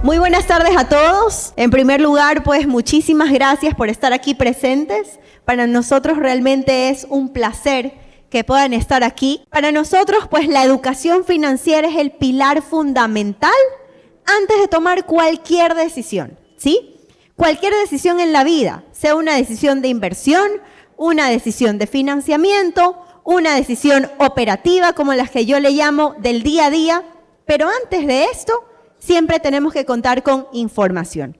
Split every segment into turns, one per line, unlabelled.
Muy buenas tardes a todos. En primer lugar, pues muchísimas gracias por estar aquí presentes. Para nosotros realmente es un placer que puedan estar aquí. Para nosotros, pues la educación financiera es el pilar fundamental antes de tomar cualquier decisión, ¿sí? Cualquier decisión en la vida, sea una decisión de inversión, una decisión de financiamiento, una decisión operativa, como las que yo le llamo del día a día, pero antes de esto, siempre tenemos que contar con información.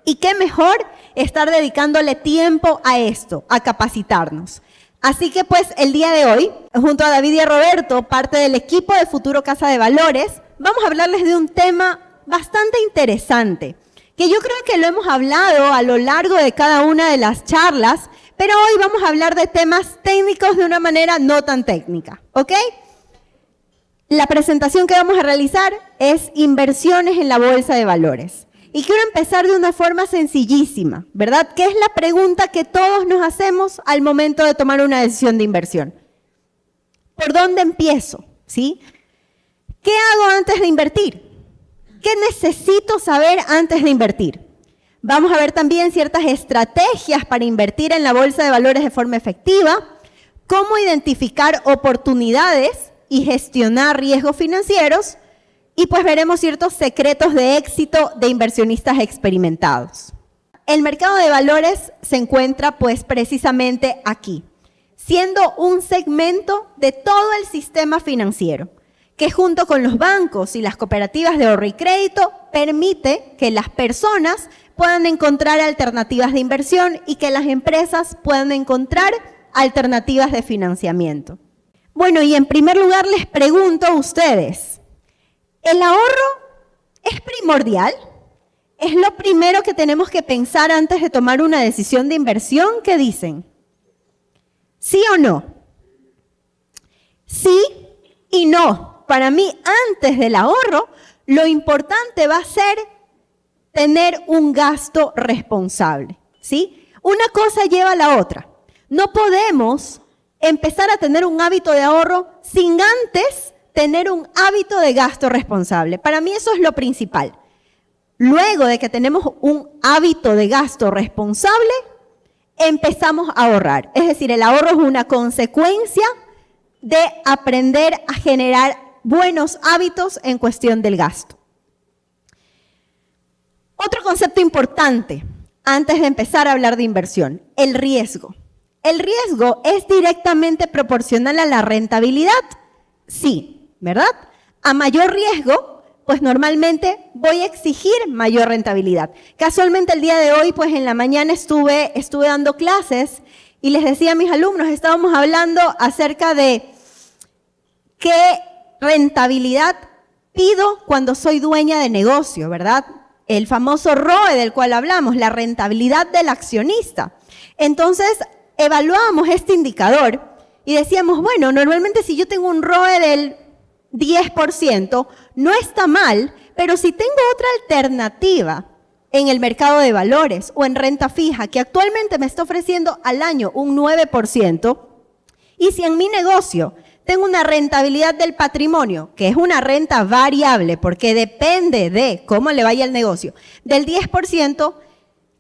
Y qué mejor estar dedicándole tiempo a esto, a capacitarnos. Así que pues el día de hoy, junto a David y a Roberto, parte del equipo de Futuro Casa de Valores, vamos a hablarles de un tema bastante interesante, que yo creo que lo hemos hablado a lo largo de cada una de las charlas, pero hoy vamos a hablar de temas técnicos de una manera no tan técnica, ¿ok? La presentación que vamos a realizar es inversiones en la bolsa de valores. Y quiero empezar de una forma sencillísima, ¿verdad? ¿Qué es la pregunta que todos nos hacemos al momento de tomar una decisión de inversión? ¿Por dónde empiezo? ¿Sí? ¿Qué hago antes de invertir? ¿Qué necesito saber antes de invertir? Vamos a ver también ciertas estrategias para invertir en la bolsa de valores de forma efectiva, cómo identificar oportunidades y gestionar riesgos financieros, y pues veremos ciertos secretos de éxito de inversionistas experimentados. El mercado de valores se encuentra pues precisamente aquí, siendo un segmento de todo el sistema financiero, que junto con los bancos y las cooperativas de ahorro y crédito permite que las personas puedan encontrar alternativas de inversión y que las empresas puedan encontrar alternativas de financiamiento. Bueno, y en primer lugar les pregunto a ustedes, ¿el ahorro es primordial? ¿Es lo primero que tenemos que pensar antes de tomar una decisión de inversión? ¿Qué dicen? ¿Sí o no? Sí y no. Para mí, antes del ahorro, lo importante va a ser tener un gasto responsable, ¿sí? Una cosa lleva a la otra. No podemos empezar a tener un hábito de ahorro sin antes tener un hábito de gasto responsable. Para mí eso es lo principal. Luego de que tenemos un hábito de gasto responsable, empezamos a ahorrar. Es decir, el ahorro es una consecuencia de aprender a generar buenos hábitos en cuestión del gasto. Otro concepto importante antes de empezar a hablar de inversión, el riesgo. ¿El riesgo es directamente proporcional a la rentabilidad? Sí, ¿verdad? A mayor riesgo, pues normalmente voy a exigir mayor rentabilidad. Casualmente el día de hoy, pues en la mañana estuve dando clases y les decía a mis alumnos, estábamos hablando acerca de qué rentabilidad pido cuando soy dueña de negocio, ¿verdad? El famoso ROE del cual hablamos, la rentabilidad del accionista. Entonces, evaluábamos este indicador y decíamos, bueno, normalmente si yo tengo un ROE del 10%, no está mal, pero si tengo otra alternativa en el mercado de valores o en renta fija, que actualmente me está ofreciendo al año un 9%, y si en mi negocio tengo una rentabilidad del patrimonio, que es una renta variable, porque depende de cómo le vaya el negocio, del 10%,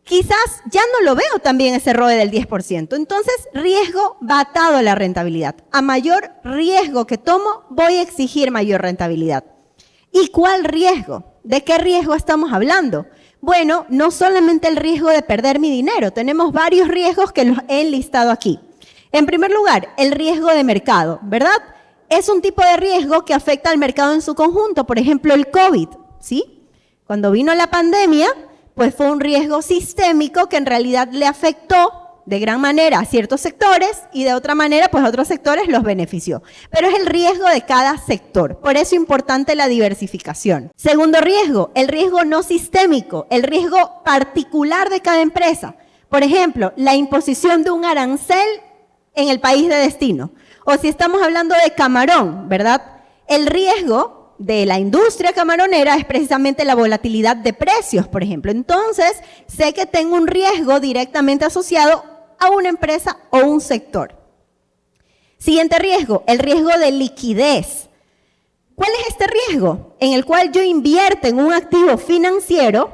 quizás ya no lo veo también ese ROE del 10%. Entonces, riesgo va atado a la rentabilidad. A mayor riesgo que tomo, voy a exigir mayor rentabilidad. ¿Y cuál riesgo? ¿De qué riesgo estamos hablando? Bueno, no solamente el riesgo de perder mi dinero, tenemos varios riesgos que los he enlistado aquí. En primer lugar, el riesgo de mercado, ¿verdad? Es un tipo de riesgo que afecta al mercado en su conjunto, por ejemplo, el COVID, ¿sí? Cuando vino la pandemia, pues fue un riesgo sistémico que en realidad le afectó de gran manera a ciertos sectores y de otra manera, pues a otros sectores los benefició. Pero es el riesgo de cada sector, por eso es importante la diversificación. Segundo riesgo, el riesgo no sistémico, el riesgo particular de cada empresa. Por ejemplo, la imposición de un arancel en el país de destino. O si estamos hablando de camarón, ¿verdad? El riesgo de la industria camaronera es precisamente la volatilidad de precios, por ejemplo. Entonces, sé que tengo un riesgo directamente asociado a una empresa o un sector. Siguiente riesgo, el riesgo de liquidez. ¿Cuál es este riesgo en el cual yo invierto en un activo financiero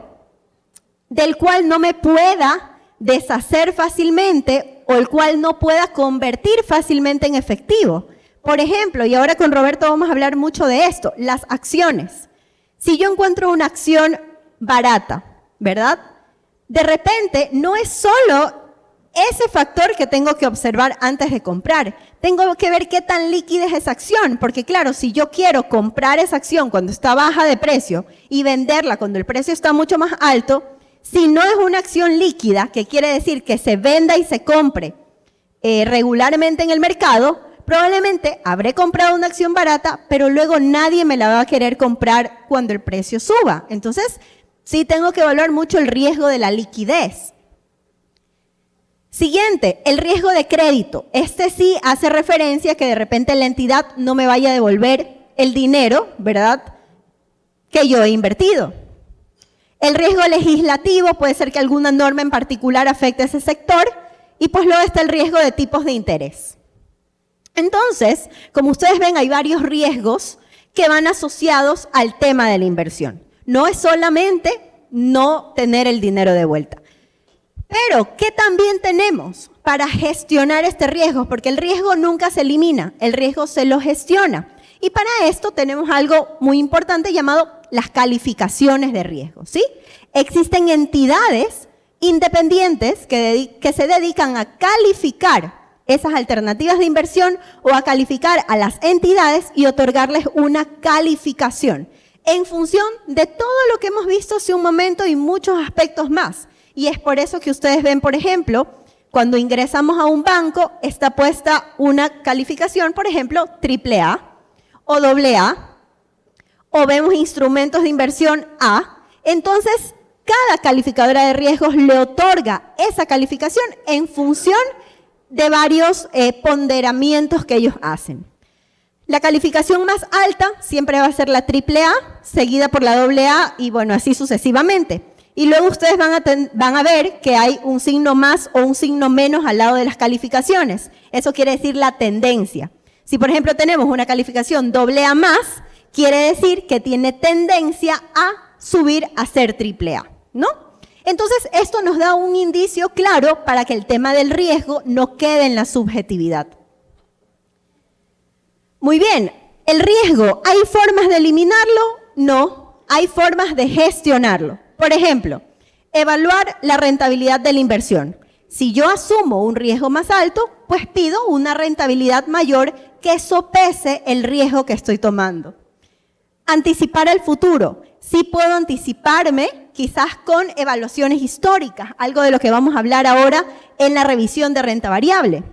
del cual no me pueda deshacer fácilmente o el cual no pueda convertir fácilmente en efectivo. Por ejemplo, y ahora con Roberto vamos a hablar mucho de esto, las acciones. Si yo encuentro una acción barata, ¿verdad? De repente no es solo ese factor que tengo que observar antes de comprar. Tengo que ver qué tan líquida es esa acción, porque claro, si yo quiero comprar esa acción cuando está baja de precio y venderla cuando el precio está mucho más alto, si no es una acción líquida, que quiere decir que se venda y se compre regularmente en el mercado, probablemente habré comprado una acción barata, pero luego nadie me la va a querer comprar cuando el precio suba. Entonces, sí tengo que evaluar mucho el riesgo de la liquidez. Siguiente, el riesgo de crédito. Este sí hace referencia a que de repente la entidad no me vaya a devolver el dinero, ¿verdad?, que yo he invertido. El riesgo legislativo puede ser que alguna norma en particular afecte a ese sector y pues luego está el riesgo de tipos de interés. Entonces, como ustedes ven, hay varios riesgos que van asociados al tema de la inversión. No es solamente no tener el dinero de vuelta. Pero, ¿qué también tenemos para gestionar este riesgo? Porque el riesgo nunca se elimina, el riesgo se lo gestiona. Y para esto tenemos algo muy importante llamado las calificaciones de riesgo, ¿sí? Existen entidades independientes que se dedican a calificar esas alternativas de inversión o a calificar a las entidades y otorgarles una calificación en función de todo lo que hemos visto hace un momento y muchos aspectos más. Y es por eso que ustedes ven, por ejemplo, cuando ingresamos a un banco, está puesta una calificación, por ejemplo, AAA o AA, o vemos instrumentos de inversión A. Entonces, cada calificadora de riesgos le otorga esa calificación en función de varios ponderamientos que ellos hacen. La calificación más alta siempre va a ser la AAA, seguida por la AA y bueno, así sucesivamente. Y luego ustedes van a ver que hay un signo más o un signo menos al lado de las calificaciones. Eso quiere decir la tendencia. Si por ejemplo tenemos una calificación AA más, quiere decir que tiene tendencia a subir a ser AAA, ¿no? Entonces esto nos da un indicio claro para que el tema del riesgo no quede en la subjetividad. Muy bien, el riesgo, ¿hay formas de eliminarlo? No, hay formas de gestionarlo. Por ejemplo, evaluar la rentabilidad de la inversión. Si yo asumo un riesgo más alto, pues pido una rentabilidad mayor que sopese el riesgo que estoy tomando. Anticipar el futuro. Sí puedo anticiparme, quizás con evaluaciones históricas, algo de lo que vamos a hablar ahora en la revisión de renta variable.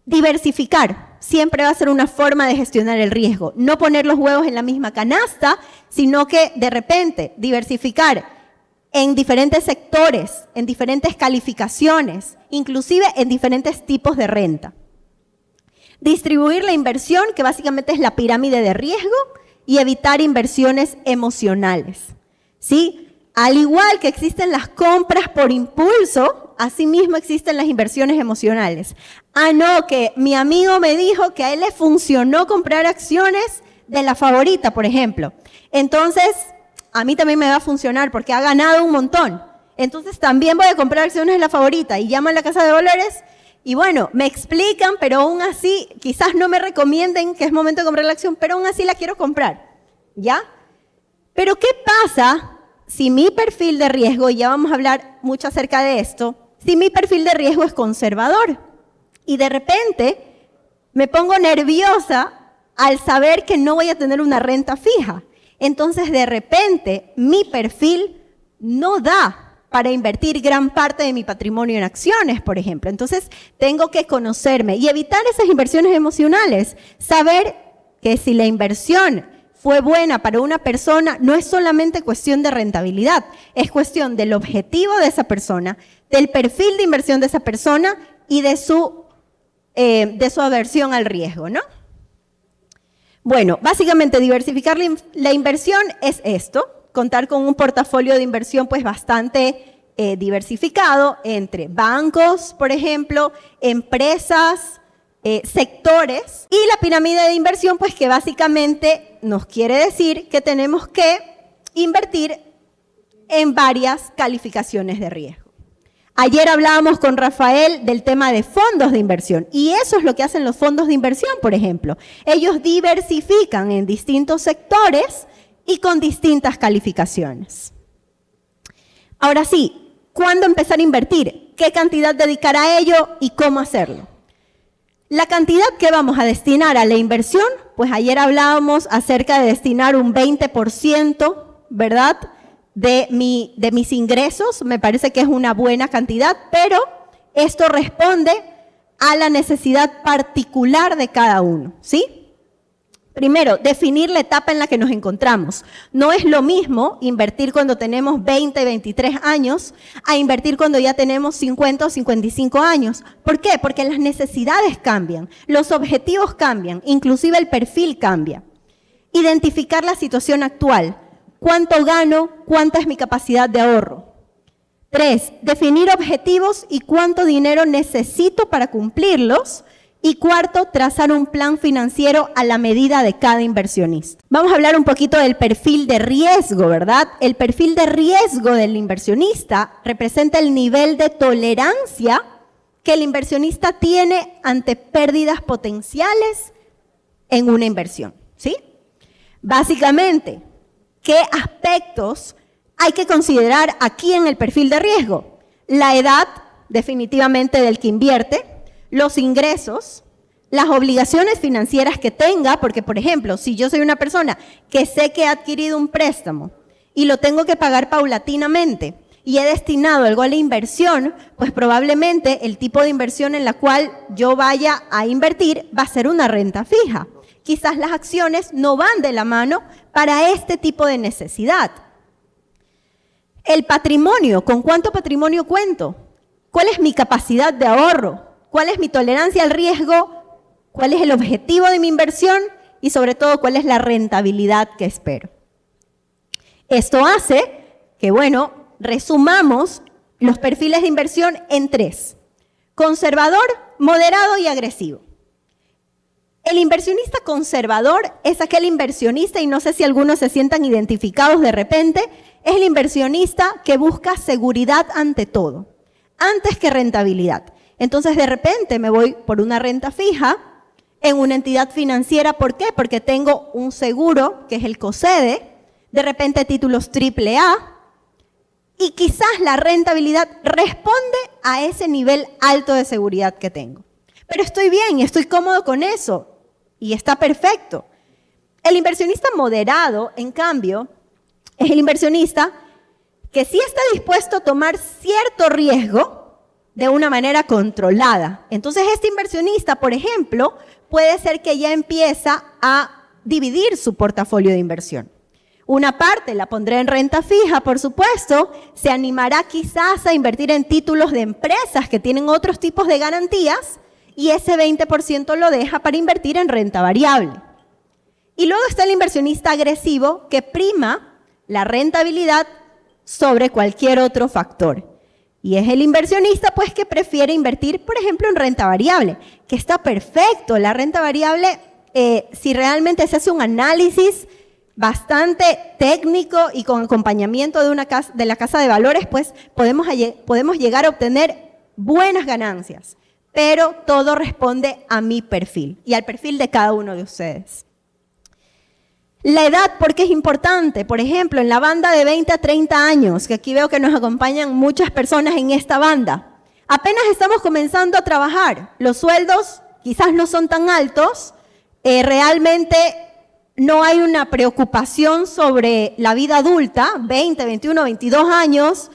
Diversificar. Siempre va a ser una forma de gestionar el riesgo. No poner los huevos en la misma canasta, sino que de repente diversificar en diferentes sectores, en diferentes calificaciones, inclusive en diferentes tipos de renta. Distribuir la inversión, que básicamente es la pirámide de riesgo, y evitar inversiones emocionales, ¿sí? Al igual que existen las compras por impulso, asimismo existen las inversiones emocionales. Ah, no, que mi amigo me dijo que a él le funcionó comprar acciones de la favorita, por ejemplo. Entonces, a mí también me va a funcionar porque ha ganado un montón. Entonces, también voy a comprar acciones de la favorita y llamo a la casa de valores y bueno, me explican, pero aún así, quizás no me recomienden que es momento de comprar la acción, pero aún así la quiero comprar, ¿ya? Pero, ¿qué pasa si mi perfil de riesgo, y ya vamos a hablar mucho acerca de esto, si mi perfil de riesgo es conservador y de repente me pongo nerviosa al saber que no voy a tener una renta fija? Entonces, de repente, mi perfil no da para invertir gran parte de mi patrimonio en acciones, por ejemplo. Entonces, tengo que conocerme y evitar esas inversiones emocionales. Saber que si la inversión fue buena para una persona, no es solamente cuestión de rentabilidad, es cuestión del objetivo de esa persona, del perfil de inversión de esa persona y de su aversión al riesgo, ¿no? Bueno, básicamente diversificar la inversión es esto, contar con un portafolio de inversión pues bastante diversificado entre bancos, por ejemplo, empresas, sectores, y la pirámide de inversión, pues que básicamente nos quiere decir que tenemos que invertir en varias calificaciones de riesgo. Ayer hablábamos con Rafael del tema de fondos de inversión, y eso es lo que hacen los fondos de inversión, por ejemplo. Ellos diversifican en distintos sectores y con distintas calificaciones. Ahora sí, ¿cuándo empezar a invertir? ¿Qué cantidad dedicar a ello y cómo hacerlo? La cantidad que vamos a destinar a la inversión, pues ayer hablábamos acerca de destinar un 20%, ¿verdad?, de mis ingresos. Me parece que es una buena cantidad, pero esto responde a la necesidad particular de cada uno, ¿sí? Primero, definir la etapa en la que nos encontramos. No es lo mismo invertir cuando tenemos 20, 23 años a invertir cuando ya tenemos 50 o 55 años. ¿Por qué? Porque las necesidades cambian, los objetivos cambian, inclusive el perfil cambia. Identificar la situación actual. ¿Cuánto gano? ¿Cuánta es mi capacidad de ahorro? 3, definir objetivos y cuánto dinero necesito para cumplirlos. Y 4, trazar un plan financiero a la medida de cada inversionista. Vamos a hablar un poquito del perfil de riesgo, ¿verdad? El perfil de riesgo del inversionista representa el nivel de tolerancia que el inversionista tiene ante pérdidas potenciales en una inversión, ¿sí? Básicamente, ¿qué aspectos hay que considerar aquí en el perfil de riesgo? La edad, definitivamente, del que invierte. Los ingresos, las obligaciones financieras que tenga, porque, por ejemplo, si yo soy una persona que sé que he adquirido un préstamo y lo tengo que pagar paulatinamente y he destinado algo a la inversión, pues probablemente el tipo de inversión en la cual yo vaya a invertir va a ser una renta fija. Quizás las acciones no van de la mano para este tipo de necesidad. El patrimonio, ¿con cuánto patrimonio cuento? ¿Cuál es mi capacidad de ahorro? ¿Cuál es mi tolerancia al riesgo? ¿Cuál es el objetivo de mi inversión? Y sobre todo, ¿cuál es la rentabilidad que espero? Esto hace que, bueno, resumamos los perfiles de inversión en 3. Conservador, moderado y agresivo. El inversionista conservador es aquel inversionista, y no sé si algunos se sientan identificados de repente, es el inversionista que busca seguridad ante todo, antes que rentabilidad. Entonces, de repente me voy por una renta fija en una entidad financiera. ¿Por qué? Porque tengo un seguro, que es el COSEDE, de repente títulos AAA, y quizás la rentabilidad responde a ese nivel alto de seguridad que tengo. Pero estoy bien y estoy cómodo con eso, y está perfecto. El inversionista moderado, en cambio, es el inversionista que sí está dispuesto a tomar cierto riesgo, de una manera controlada. Entonces, este inversionista, por ejemplo, puede ser que ya empieza a dividir su portafolio de inversión. Una parte la pondrá en renta fija, por supuesto, se animará quizás a invertir en títulos de empresas que tienen otros tipos de garantías, y ese 20% lo deja para invertir en renta variable. Y luego está el inversionista agresivo, que prima la rentabilidad sobre cualquier otro factor. Y es el inversionista, pues, que prefiere invertir, por ejemplo, en renta variable, que está perfecto. La renta variable, si realmente se hace un análisis bastante técnico y con acompañamiento de la casa de valores, pues podemos llegar a obtener buenas ganancias. Pero todo responde a mi perfil y al perfil de cada uno de ustedes. La edad, ¿por qué es importante? Por ejemplo, en la banda de 20 a 30 años, que aquí veo que nos acompañan muchas personas en esta banda, apenas estamos comenzando a trabajar. Los sueldos quizás no son tan altos, realmente no hay una preocupación sobre la vida adulta, 20, 21, 22 años,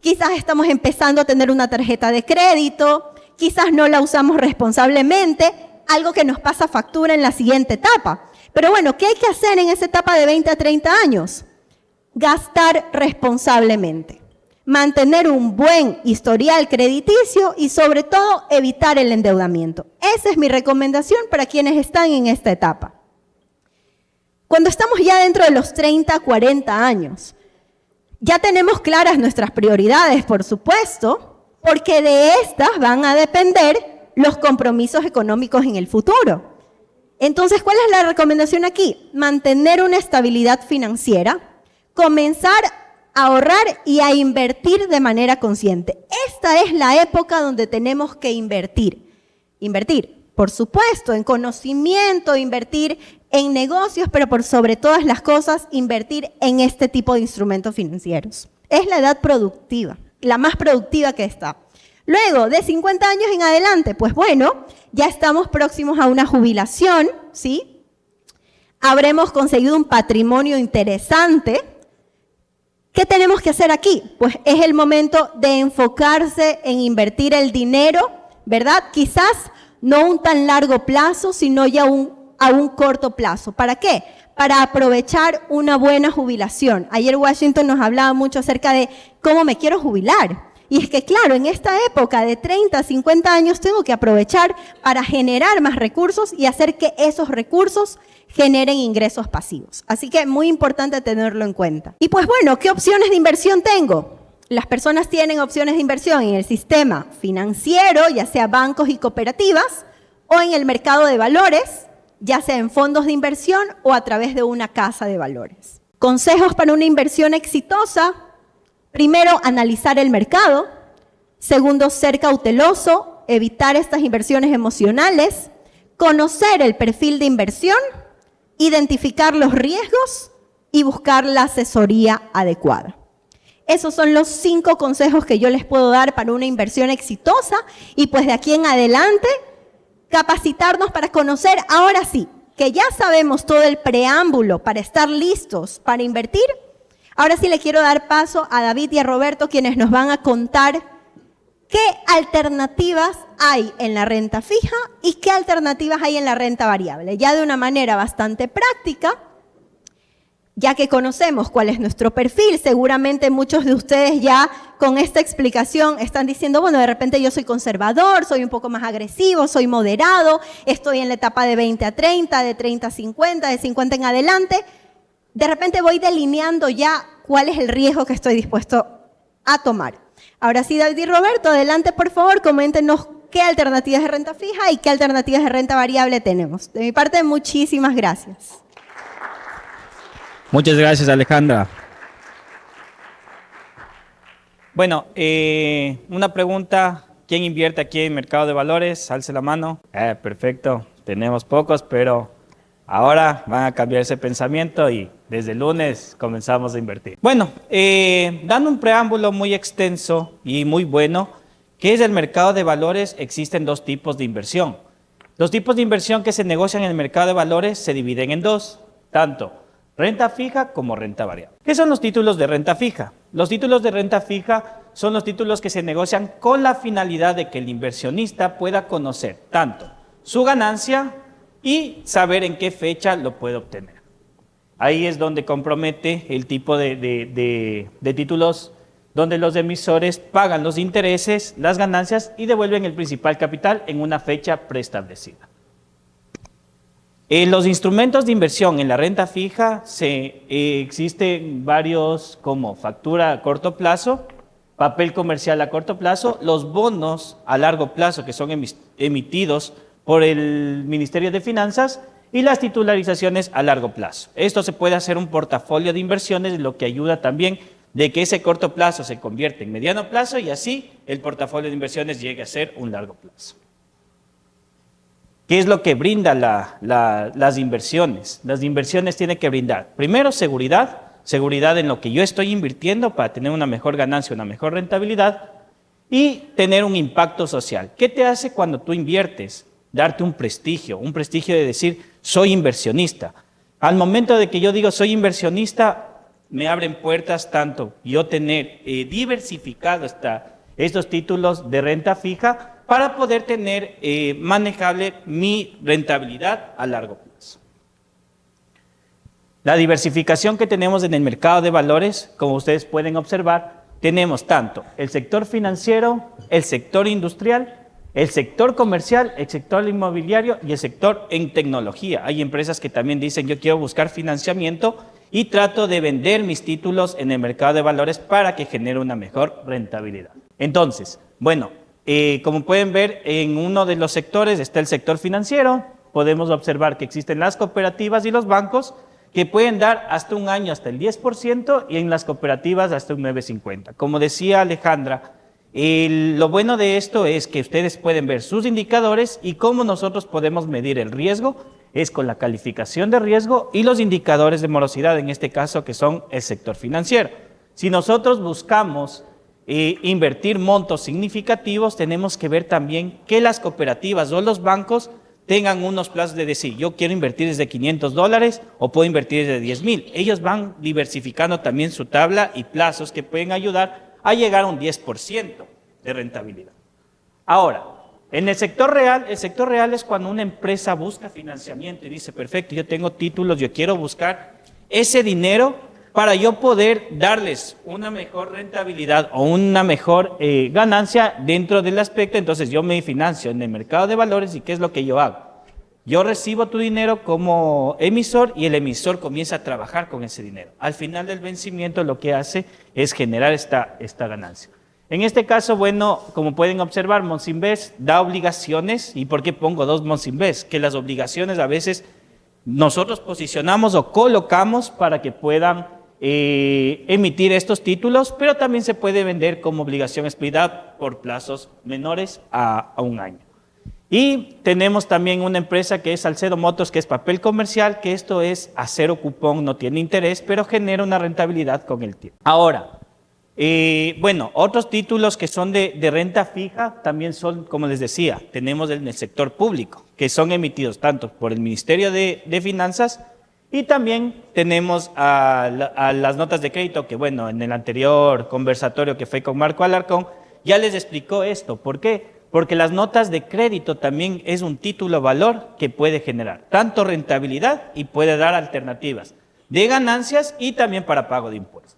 quizás estamos empezando a tener una tarjeta de crédito, quizás no la usamos responsablemente, algo que nos pasa factura en la siguiente etapa. Pero bueno, ¿qué hay que hacer en esa etapa de 20 a 30 años? Gastar responsablemente, mantener un buen historial crediticio y sobre todo evitar el endeudamiento. Esa es mi recomendación para quienes están en esta etapa. Cuando estamos ya dentro de los 30, 40 años, ya tenemos claras nuestras prioridades, por supuesto, porque de estas van a depender los compromisos económicos en el futuro. Entonces, ¿cuál es la recomendación aquí? Mantener una estabilidad financiera, comenzar a ahorrar y a invertir de manera consciente. Esta es la época donde tenemos que invertir. Invertir, por supuesto, en conocimiento, invertir en negocios, pero por sobre todas las cosas, invertir en este tipo de instrumentos financieros. Es la edad productiva, la más productiva que está. Luego, de 50 años en adelante, pues bueno, ya estamos próximos a una jubilación, ¿sí? Habremos conseguido un patrimonio interesante. ¿Qué tenemos que hacer aquí? Pues es el momento de enfocarse en invertir el dinero, ¿verdad? Quizás no un tan largo plazo, sino ya a un corto plazo. ¿Para qué? Para aprovechar una buena jubilación. Ayer Washington nos hablaba mucho acerca de cómo me quiero jubilar. Y es que, claro, en esta época de 30 a 50 años tengo que aprovechar para generar más recursos y hacer que esos recursos generen ingresos pasivos. Así que muy importante tenerlo en cuenta. Y pues bueno, ¿qué opciones de inversión tengo? Las personas tienen opciones de inversión en el sistema financiero, ya sea bancos y cooperativas, o en el mercado de valores, ya sea en fondos de inversión o a través de una casa de valores. Consejos para una inversión exitosa. Primero, analizar el mercado. Segundo, ser cauteloso, evitar estas inversiones emocionales. Conocer el perfil de inversión, identificar los riesgos y buscar la asesoría adecuada. Esos son los 5 consejos que yo les puedo dar para una inversión exitosa y pues de aquí en adelante capacitarnos para conocer, ahora sí, que ya sabemos todo el preámbulo para estar listos para invertir. Ahora sí le quiero dar paso a David y a Roberto, quienes nos van a contar qué alternativas hay en la renta fija y qué alternativas hay en la renta variable, ya de una manera bastante práctica, ya que conocemos cuál es nuestro perfil. Seguramente muchos de ustedes ya con esta explicación están diciendo, bueno, de repente yo soy conservador, soy un poco más agresivo, soy moderado, estoy en la etapa de 20 a 30, de 30 a 50, de 50 en adelante. De repente voy delineando ya cuál es el riesgo que estoy dispuesto a tomar. Ahora sí, David y Roberto, adelante por favor, coméntenos qué alternativas de renta fija y qué alternativas de renta variable tenemos. De mi parte, muchísimas gracias.
Muchas gracias, Alejandra. Bueno, una pregunta. ¿Quién invierte aquí en mercado de valores? Alce la mano. Perfecto. Tenemos pocos, pero ahora van a cambiar ese pensamiento y desde el lunes comenzamos a invertir. Bueno, dando un preámbulo muy extenso y muy bueno, ¿qué es el mercado de valores? Existen 2 tipos de inversión. Los tipos de inversión que se negocian en el mercado de valores se dividen en 2, tanto renta fija como renta variable. ¿Qué son los títulos de renta fija? Los títulos de renta fija son los títulos que se negocian con la finalidad de que el inversionista pueda conocer tanto su ganancia y saber en qué fecha lo puede obtener. Ahí es donde compromete el tipo de títulos donde los emisores pagan los intereses, las ganancias y devuelven el principal capital en una fecha preestablecida. En los instrumentos de inversión en la renta fija existen varios como factura a corto plazo, papel comercial a corto plazo, los bonos a largo plazo que son emitidos por el Ministerio de Finanzas y las titularizaciones a largo plazo. Esto se puede hacer un portafolio de inversiones, lo que ayuda también de que ese corto plazo se convierta en mediano plazo y así el portafolio de inversiones llegue a ser un largo plazo. ¿Qué es lo que brinda las inversiones? Las inversiones tienen que brindar, primero, seguridad en lo que yo estoy invirtiendo para tener una mejor ganancia, una mejor rentabilidad y tener un impacto social. ¿Qué te hace cuando tú inviertes? Darte un prestigio de decir, soy inversionista. Al momento de que yo digo, soy inversionista, me abren puertas tanto yo tener diversificado estos títulos de renta fija para poder tener manejable mi rentabilidad a largo plazo. La diversificación que tenemos en el mercado de valores, como ustedes pueden observar, tenemos tanto el sector financiero, el sector industrial, el sector comercial, el sector inmobiliario y el sector en tecnología. Hay empresas que también dicen, yo quiero buscar financiamiento y trato de vender mis títulos en el mercado de valores para que genere una mejor rentabilidad. Entonces, bueno, Como pueden ver, en uno de los sectores está el sector financiero. Podemos observar que existen las cooperativas y los bancos que pueden dar hasta un año hasta el 10% y en las cooperativas hasta un 9,50%. Como decía Alejandra, lo bueno de esto es que ustedes pueden ver sus indicadores y cómo nosotros podemos medir el riesgo es con la calificación de riesgo y los indicadores de morosidad, en este caso que son el sector financiero. Si nosotros buscamos invertir montos significativos, tenemos que ver también que las cooperativas o los bancos tengan unos plazos de decir, yo quiero invertir desde $500 o puedo invertir desde 10,000. Ellos van diversificando también su tabla y plazos que pueden ayudar a llegar a un 10% de rentabilidad. Ahora, en el sector real es cuando una empresa busca financiamiento y dice, perfecto, yo tengo títulos, yo quiero buscar ese dinero para yo poder darles una mejor rentabilidad o una mejor ganancia dentro del aspecto. Entonces yo me financio en el mercado de valores y ¿qué es lo que yo hago? Yo recibo tu dinero como emisor y el emisor comienza a trabajar con ese dinero. Al final del vencimiento lo que hace es generar esta ganancia. En este caso, bueno, como pueden observar, Monsinvest da obligaciones. ¿Y por qué pongo dos Monsinvest? Que las obligaciones a veces nosotros posicionamos o colocamos para que puedan emitir estos títulos, pero también se puede vender como obligación expedida por plazos menores a un año. Y tenemos también una empresa que es Salcedo Motors, que es papel comercial, que esto es a cero cupón, no tiene interés, pero genera una rentabilidad con el tiempo. Ahora, bueno, otros títulos que son de renta fija también son, como les decía, tenemos en el sector público, que son emitidos tanto por el Ministerio de Finanzas y también tenemos a las notas de crédito, que bueno, en el anterior conversatorio que fue con Marco Alarcón, ya les explicó esto. ¿Por qué? Porque las notas de crédito también es un título valor que puede generar tanto rentabilidad y puede dar alternativas de ganancias y también para pago de impuestos.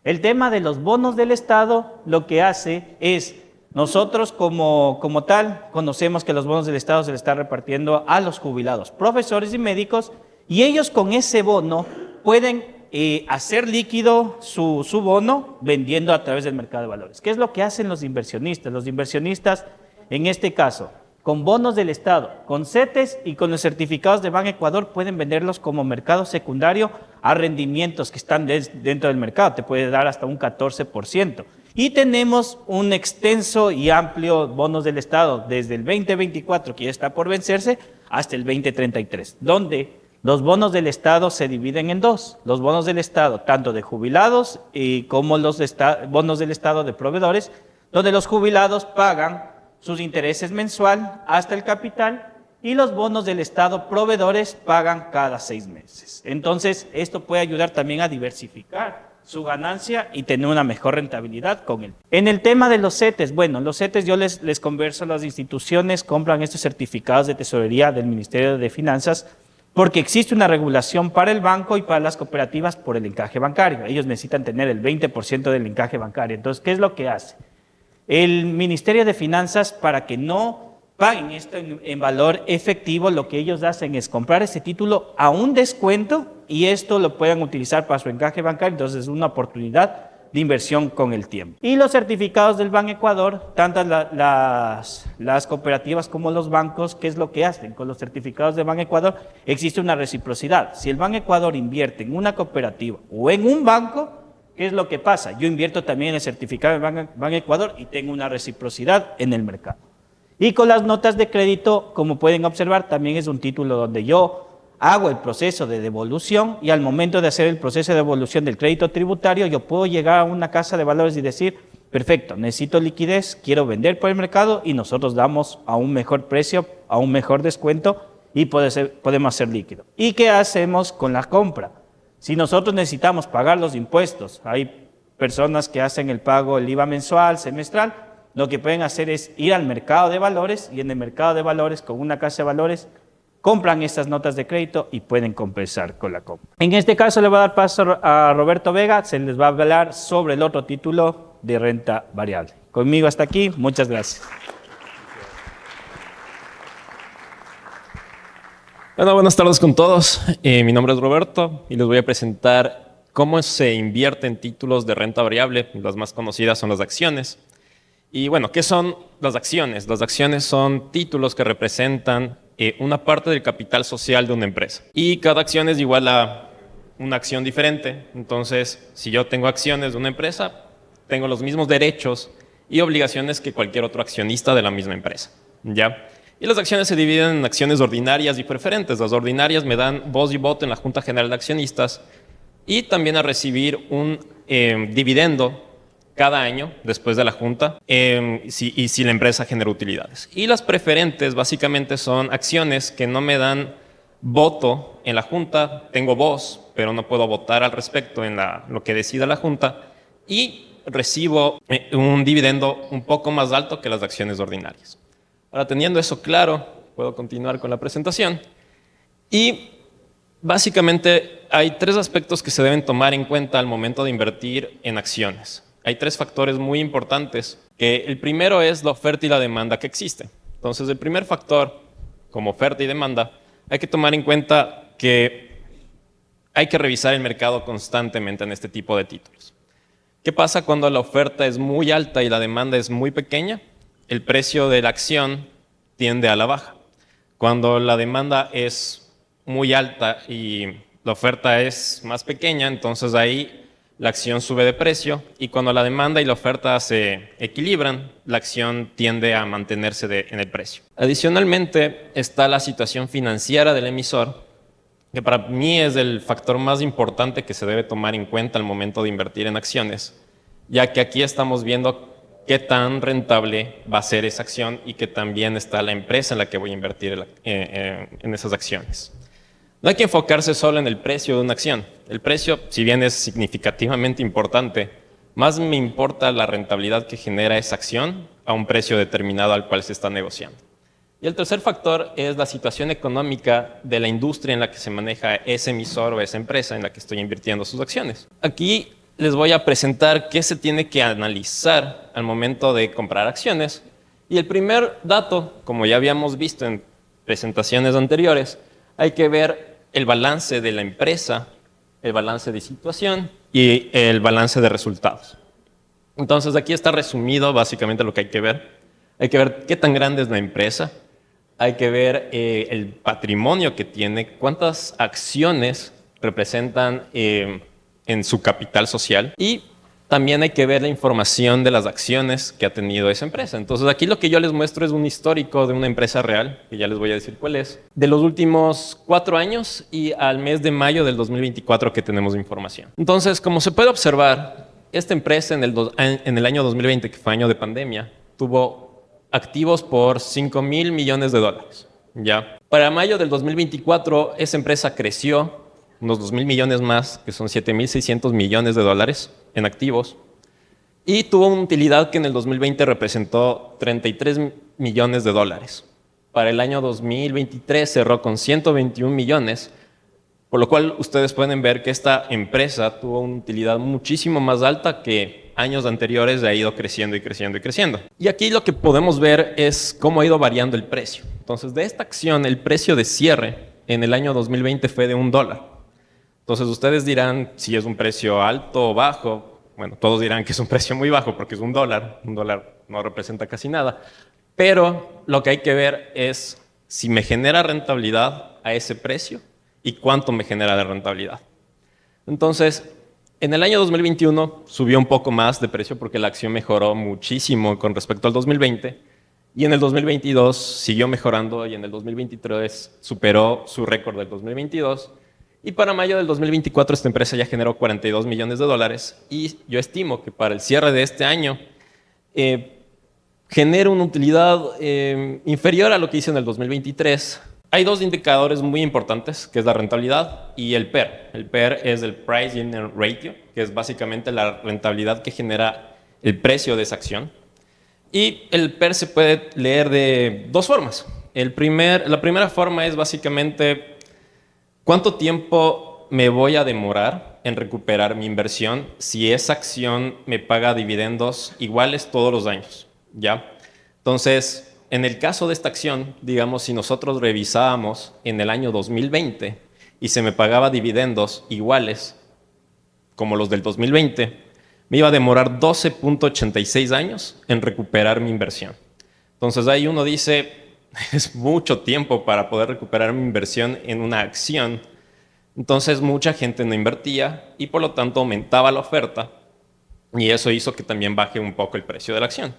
El tema de los bonos del Estado lo que hace es, nosotros como tal, conocemos que los bonos del Estado se le está repartiendo a los jubilados, profesores y médicos, y ellos con ese bono pueden hacer líquido su bono vendiendo a través del mercado de valores. ¿Qué es lo que hacen los inversionistas? Los inversionistas, en este caso, con bonos del Estado, con CETES y con los certificados de Banecuador pueden venderlos como mercado secundario a rendimientos que están dentro del mercado, te puede dar hasta un 14%. Y tenemos un extenso y amplio bonos del Estado desde el 2024, que ya está por vencerse, hasta el 2033, donde los bonos del Estado se dividen en dos. Los bonos del Estado, tanto de jubilados como los bonos del Estado de proveedores, donde los jubilados pagan sus intereses mensual hasta el capital y los bonos del Estado proveedores pagan cada 6 meses. Entonces, esto puede ayudar también a diversificar su ganancia y tener una mejor rentabilidad con él. En el tema de los CETES, bueno, los CETES yo les converso, las instituciones compran estos certificados de tesorería del Ministerio de Finanzas porque existe una regulación para el banco y para las cooperativas por el encaje bancario. Ellos necesitan tener el 20% del encaje bancario. Entonces, ¿qué es lo que hace? El Ministerio de Finanzas, para que no paguen esto en valor efectivo, lo que ellos hacen es comprar ese título a un descuento y esto lo pueden utilizar para su encaje bancario. Entonces, es una oportunidad de inversión con el tiempo. Y los certificados del Banecuador, tanto las cooperativas como los bancos, ¿qué es lo que hacen? Con los certificados de Banecuador existe una reciprocidad. Si el Banecuador invierte en una cooperativa o en un banco, ¿qué es lo que pasa? Yo invierto también en el certificado de Banecuador y tengo una reciprocidad en el mercado. Y con las notas de crédito, como pueden observar, también es un título donde yo hago el proceso de devolución y al momento de hacer el proceso de devolución del crédito tributario, yo puedo llegar a una casa de valores y decir, perfecto, necesito liquidez, quiero vender por el mercado y nosotros damos a un mejor precio, a un mejor descuento y podemos hacer líquido. ¿Y qué hacemos con la compra? Si nosotros necesitamos pagar los impuestos, hay personas que hacen el pago, el IVA mensual, semestral, lo que pueden hacer es ir al mercado de valores y en el mercado de valores con una casa de valores compran estas notas de crédito y pueden compensar con la compra. En este caso le voy a dar paso a Roberto Vega, se les va a hablar sobre el otro título de renta variable. Conmigo hasta aquí, muchas gracias.
Bueno, buenas tardes con todos. Mi nombre es Roberto y les voy a presentar cómo se invierte en títulos de renta variable. Las más conocidas son las acciones. Y bueno, ¿qué son las acciones? Las acciones son títulos que representan una parte del capital social de una empresa. Y cada acción es igual a una acción diferente. Entonces, si yo tengo acciones de una empresa, tengo los mismos derechos y obligaciones que cualquier otro accionista de la misma empresa, ¿ya? Y las acciones se dividen en acciones ordinarias y preferentes. Las ordinarias me dan voz y voto en la Junta General de Accionistas y también a recibir un dividendo cada año después de la junta si la empresa genera utilidades. Y las preferentes básicamente son acciones que no me dan voto en la junta, tengo voz, pero no puedo votar al respecto en lo que decida la junta y recibo un dividendo un poco más alto que las acciones ordinarias. Ahora, teniendo eso claro, puedo continuar con la presentación. Y básicamente hay 3 aspectos que se deben tomar en cuenta al momento de invertir en acciones. Hay 3 factores muy importantes. El primero es la oferta y la demanda que existe. Entonces, el primer factor, como oferta y demanda, hay que tomar en cuenta que hay que revisar el mercado constantemente en este tipo de títulos. ¿Qué pasa cuando la oferta es muy alta y la demanda es muy pequeña? El precio de la acción tiende a la baja. Cuando la demanda es muy alta y la oferta es más pequeña, entonces ahí la acción sube de precio, y cuando la demanda y la oferta se equilibran, la acción tiende a mantenerse en el precio. Adicionalmente, está la situación financiera del emisor, que para mí es el factor más importante que se debe tomar en cuenta al momento de invertir en acciones, ya que aquí estamos viendo qué tan rentable va a ser esa acción y que también está la empresa en la que voy a invertir en esas acciones. No hay que enfocarse solo en el precio de una acción. El precio, si bien es significativamente importante, más me importa la rentabilidad que genera esa acción a un precio determinado al cual se está negociando. Y el tercer factor es la situación económica de la industria en la que se maneja ese emisor o esa empresa en la que estoy invirtiendo sus acciones. Aquí les voy a presentar qué se tiene que analizar al momento de comprar acciones. Y el primer dato, como ya habíamos visto en presentaciones anteriores, hay que ver el balance de la empresa, el balance de situación y el balance de resultados. Entonces, aquí está resumido básicamente lo que hay que ver. Hay que ver qué tan grande es la empresa, hay que ver el patrimonio que tiene, cuántas acciones representan en su capital social, y también hay que ver la información de las acciones que ha tenido esa empresa. Entonces, aquí lo que yo les muestro es un histórico de una empresa real, que ya les voy a decir cuál es, de los últimos 4 años y al mes de mayo del 2024 que tenemos información. Entonces, como se puede observar, esta empresa en el año 2020, que fue año de pandemia, tuvo activos por $5,000 millones. ¿Ya? Para mayo del 2024, esa empresa creció unos 2,000 millones más, que son $7,600 millones en activos, y tuvo una utilidad que en el 2020 representó $33 millones. Para el año 2023 cerró con 121 millones, por lo cual ustedes pueden ver que esta empresa tuvo una utilidad muchísimo más alta que años anteriores, ha ido creciendo y creciendo y creciendo. Y aquí lo que podemos ver es cómo ha ido variando el precio. Entonces, de esta acción, el precio de cierre en el año 2020 fue de $1. Entonces, ustedes dirán si es un precio alto o bajo. Bueno, todos dirán que es un precio muy bajo porque es $1. $1 no representa casi nada. Pero lo que hay que ver es si me genera rentabilidad a ese precio y cuánto me genera de rentabilidad. Entonces, en el año 2021 subió un poco más de precio porque la acción mejoró muchísimo con respecto al 2020. Y en el 2022 siguió mejorando y en el 2023 superó su récord del 2022. Y para mayo del 2024 esta empresa ya generó $42 millones, y yo estimo que para el cierre de este año genera una utilidad inferior a lo que hizo en el 2023. Hay 2 indicadores muy importantes, que es la rentabilidad y el PER. El PER es el Price Earnings Ratio, que es básicamente la rentabilidad que genera el precio de esa acción. Y el PER se puede leer de 2 formas. La primera forma es básicamente ¿cuánto tiempo me voy a demorar en recuperar mi inversión si esa acción me paga dividendos iguales todos los años? ¿Ya? Entonces, en el caso de esta acción, digamos, si nosotros revisábamos en el año 2020 y se me pagaba dividendos iguales como los del 2020, me iba a demorar 12.86 años en recuperar mi inversión. Entonces ahí uno dice, es mucho tiempo para poder recuperar mi inversión en una acción. Entonces mucha gente no invertía y por lo tanto aumentaba la oferta y eso hizo que también baje un poco el precio de la acción.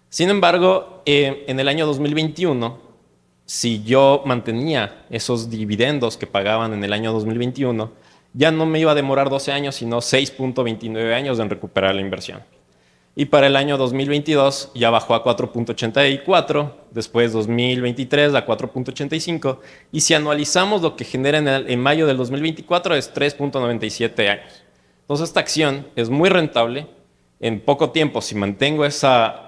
Sin embargo, en el año 2021, si yo mantenía esos dividendos que pagaban en el año 2021, ya no me iba a demorar 12 años, sino 6.29 años en recuperar la inversión. Y para el año 2022 ya bajó a 4.84, después 2023 a 4.85, y si anualizamos lo que genera en mayo del 2024 es 3.97 años. Entonces esta acción es muy rentable. En poco tiempo, si mantengo esos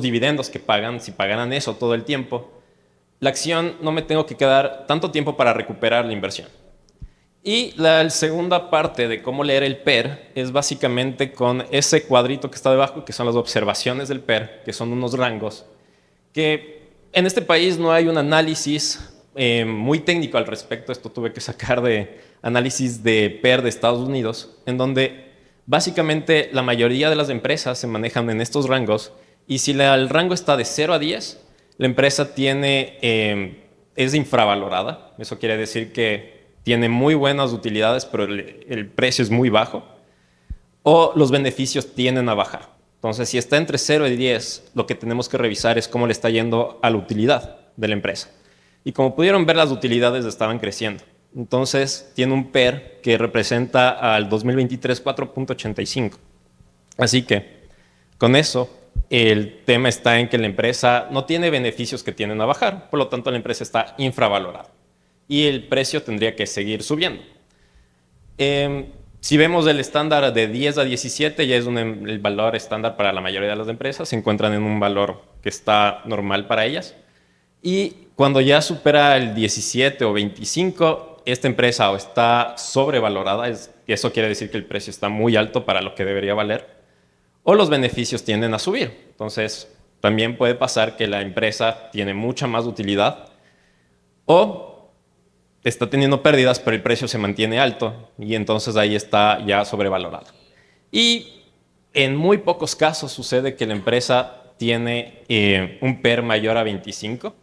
dividendos que pagan, si pagaran eso todo el tiempo, la acción no me tengo que quedar tanto tiempo para recuperar la inversión. Y la segunda parte de cómo leer el PER es básicamente con ese cuadrito que está debajo, que son las observaciones del PER, que son unos rangos, que en este país no hay un análisis muy técnico al respecto. Esto tuve que sacar de análisis de PER de Estados Unidos, en donde básicamente la mayoría de las empresas se manejan en estos rangos y si el rango está de 0 a 10, la empresa es infravalorada. Eso quiere decir que tiene muy buenas utilidades, pero el precio es muy bajo, o los beneficios tienden a bajar. Entonces, si está entre 0 y 10, lo que tenemos que revisar es cómo le está yendo a la utilidad de la empresa. Y como pudieron ver, las utilidades estaban creciendo. Entonces, tiene un PER que representa al 2023 4.85. Así que, con eso, el tema está en que la empresa no tiene beneficios que tienden a bajar, por lo tanto, la empresa está infravalorada. Y el precio tendría que seguir subiendo. Si vemos el estándar de 10 a 17, ya es el valor estándar para la mayoría de las empresas, se encuentran en un valor que está normal para ellas. Y cuando ya supera el 17 o 25, esta empresa o está sobrevalorada, eso quiere decir que el precio está muy alto para lo que debería valer, o los beneficios tienden a subir. Entonces, también puede pasar que la empresa tiene mucha más utilidad o está teniendo pérdidas, pero el precio se mantiene alto y entonces ahí está ya sobrevalorado. Y en muy pocos casos sucede que la empresa tiene un PER mayor a 25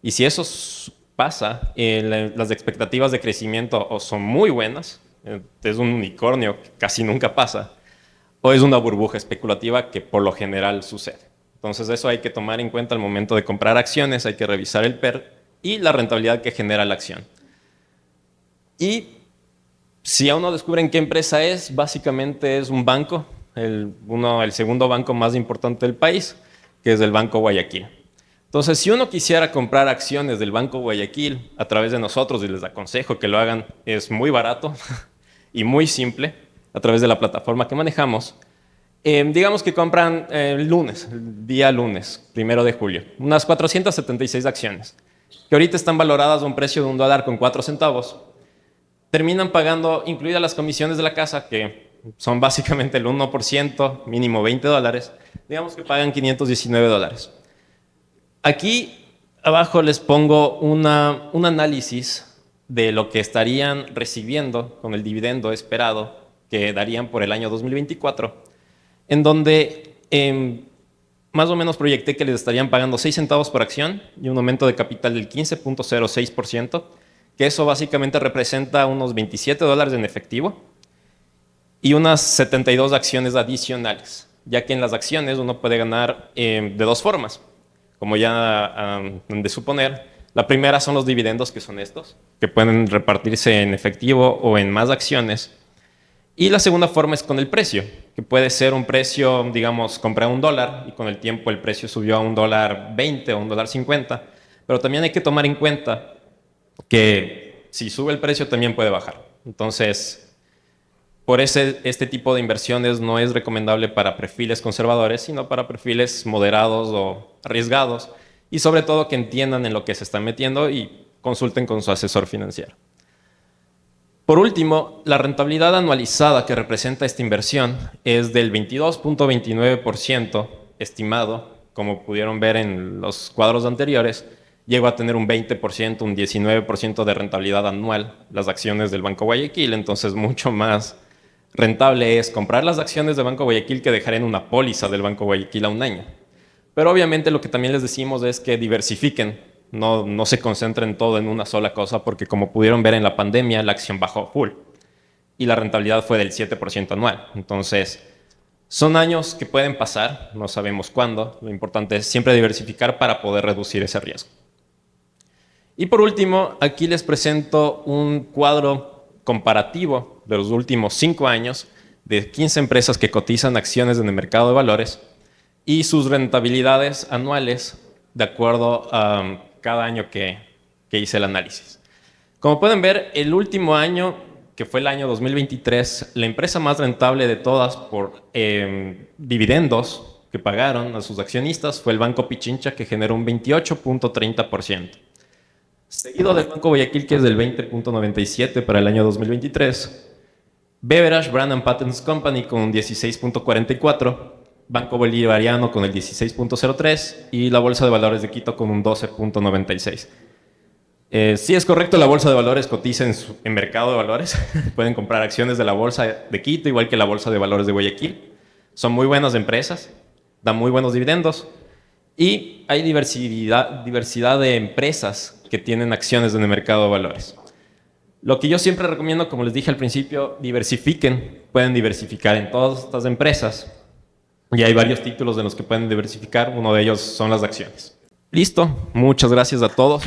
y si eso pasa, las expectativas de crecimiento o son muy buenas, es un unicornio que casi nunca pasa, o es una burbuja especulativa que por lo general sucede. Entonces eso hay que tomar en cuenta al momento de comprar acciones, hay que revisar el PER y la rentabilidad que genera la acción. Y si aún no descubren qué empresa es, básicamente es un banco, el segundo banco más importante del país, que es el Banco Guayaquil. Entonces, si uno quisiera comprar acciones del Banco Guayaquil a través de nosotros, y les aconsejo que lo hagan, es muy barato y muy simple, a través de la plataforma que manejamos. Digamos que compran el día lunes, 1 de julio, unas 476 acciones, que ahorita están valoradas a un precio de $1.04. Terminan pagando, incluidas las comisiones de la casa, que son básicamente el 1%, mínimo $20, digamos que pagan $519. Aquí abajo les pongo un análisis de lo que estarían recibiendo con el dividendo esperado que darían por el año 2024, en donde más o menos proyecté que les estarían pagando 6 centavos por acción y un aumento de capital del 15.06%, que eso básicamente representa unos $27 en efectivo y unas 72 acciones adicionales, ya que en las acciones uno puede ganar de dos formas, como ya han de suponer. La primera son los dividendos, que son estos, que pueden repartirse en efectivo o en más acciones. Y la segunda forma es con el precio, que puede ser un precio, digamos, compré $1 y con el tiempo el precio subió a $1.20 o $1.50, pero también hay que tomar en cuenta que si sube el precio también puede bajar. Entonces, por este tipo de inversiones no es recomendable para perfiles conservadores, sino para perfiles moderados o arriesgados y sobre todo que entiendan en lo que se están metiendo y consulten con su asesor financiero. Por último, la rentabilidad anualizada que representa esta inversión es del 22.29% estimado, como pudieron ver en los cuadros anteriores. Llegó a tener un 20%, un 19% de rentabilidad anual las acciones del Banco Guayaquil, entonces mucho más rentable es comprar las acciones de Banco Guayaquil que dejar en una póliza del Banco Guayaquil a un año. Pero obviamente lo que también les decimos es que diversifiquen, no se concentren todo en una sola cosa, porque como pudieron ver en la pandemia, la acción bajó full y la rentabilidad fue del 7% anual. Entonces, son años que pueden pasar, no sabemos cuándo. Lo importante es siempre diversificar para poder reducir ese riesgo. Y por último, aquí les presento un cuadro comparativo de los últimos 5 años de 15 empresas que cotizan acciones en el mercado de valores y sus rentabilidades anuales de acuerdo a cada año que hice el análisis. Como pueden ver, el último año, que fue el año 2023, la empresa más rentable de todas por dividendos que pagaron a sus accionistas fue el Banco Pichincha, que generó un 28.30%. Seguido del Banco Guayaquil, que es del 20.97 para el año 2023. Beverage Brand Patents Company con un 16.44%. Banco Bolivariano con el 16.03% y la Bolsa de Valores de Quito con un 12.96%. Sí, es correcto, la Bolsa de Valores cotiza en mercado de valores. Pueden comprar acciones de la Bolsa de Quito, igual que la Bolsa de Valores de Guayaquil. Son muy buenas empresas, dan muy buenos dividendos y hay diversidad de empresas que tienen acciones en el mercado de valores. Lo que yo siempre recomiendo, como les dije al principio, diversifiquen. Pueden diversificar en todas estas empresas. Y hay varios títulos en los que pueden diversificar. Uno de ellos son las acciones. Listo. Muchas gracias a todos.